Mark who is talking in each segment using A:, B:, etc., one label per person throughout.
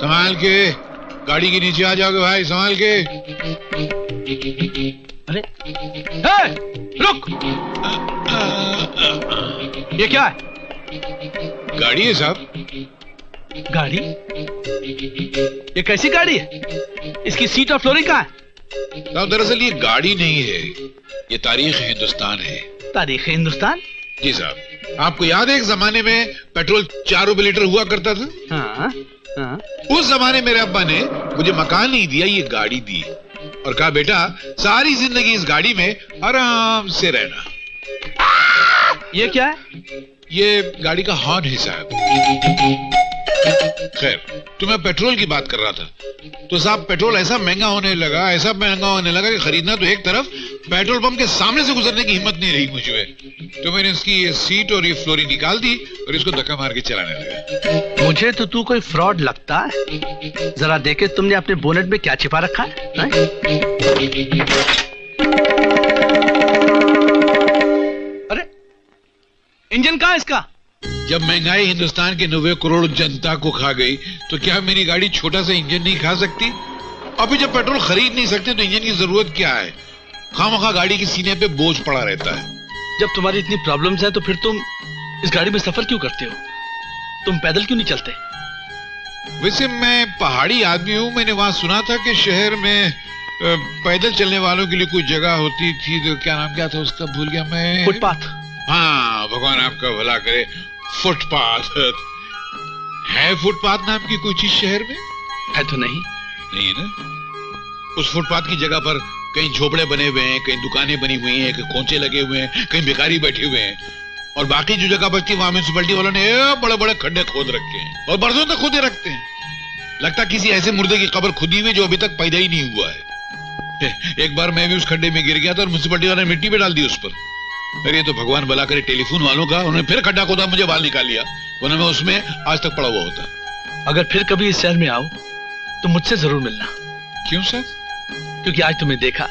A: संभाल के, गाड़ी के नीचे आ जाओगे भाई, संभाल के।
B: अरे रुक, ये क्या है?
A: गाड़ी है साहब।
B: गाड़ी? ये कैसी गाड़ी है? इसकी सीट और फ्लोरिंग कहाँ है?
A: साहब दरअसल ये गाड़ी नहीं है, ये तारीख हिंदुस्तान है।
B: तारीख हिंदुस्तान?
A: जी साहब। आपको याद है एक जमाने में पेट्रोल 4 रुपए लीटर हुआ करता था?
B: हाँ, हाँ।
A: उस जमाने मेरे अब्बा ने मुझे मकान नहीं दिया, ये गाड़ी दी और कहा बेटा सारी जिंदगी इस गाड़ी में आराम से रहना।
B: ये क्या है?
A: ये गाड़ी का हॉर्न है साहब। खैर, तो मैं पेट्रोल की बात कर रहा था। तो साहब पेट्रोल ऐसा महंगा होने लगा कि खरीदना तो एक तरफ, पेट्रोल पंप के सामने से गुजरने की हिम्मत नहीं रही मुझे। तो मैंने इसकी ये सीट और ये फ्लोरिंग निकाल दी और इसको धक्का मार के चलाने लगा।
B: मुझे तो तू कोई फ्रॉड लगता है। जरा देखे तुमने अपने बोनेट में क्या छिपा रखा है? अरे इंजन कहाँ है इसका?
A: जब महंगाई हिंदुस्तान के 90 करोड़ जनता को खा गई तो क्या मेरी गाड़ी छोटा सा इंजन नहीं खा सकती? अभी जब पेट्रोल खरीद नहीं सकते तो इंजन की जरूरत क्या है? खामखा गाड़ी के सीने पे बोझ पड़ा रहता है।
B: जब तुम्हारी इतनी प्रॉब्लम्स हैं तो फिर तुम इस गाड़ी में सफर क्यों करते हो? तुम पैदल क्यों नहीं चलते?
A: वैसे मैं पहाड़ी आदमी हूँ। मैंने वहां सुना था कि शहर में पैदल चलने वालों के लिए कोई जगह होती थी, तो क्या नाम क्या था उसका, भूल गया मैं।
B: फुटपाथ।
A: हाँ, भगवान आपका भला करे। फुटपाथ है? फुटपाथ नाम की कोई चीज शहर में
B: है? तो नहीं
A: है ना। उस फुटपाथ की जगह पर कहीं झोपड़े बने हुए हैं, कहीं दुकानें बनी हुई हैं, कहीं खोंचे लगे हुए हैं, कहीं भिखारी बैठे हुए हैं, और बाकी जो जगह बचती है वहां म्यूनिसिपैलिटी वालों ने बड़े बड़े खड्डे खोद रखे हैं और बरसों तक खोदे रखते हैं। लगता किसी ऐसे मुर्दे की कब्र खुदी हुई जो अभी तक पैदा ही नहीं हुआ है। एक बार मैं भी उस खड्डे में गिर गया था और म्यूनिसिपैलिटी वालों ने मिट्टी पे डाल दी उस पर। अरे तो भगवान भला करे टेलीफोन वालों का, उन्होंने फिर खड्डा खोदा, मुझे बाहर निकाल लिया, वरना मैं उसमें आज तक पड़ा हुआ होता।
B: अगर फिर कभी इस शहर में आओ तो मुझसे जरूर मिलना।
A: क्यों सर?
B: क्योंकि आज तुम्हें देखा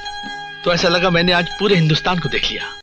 B: तो ऐसा लगा मैंने आज पूरे हिंदुस्तान को देख लिया।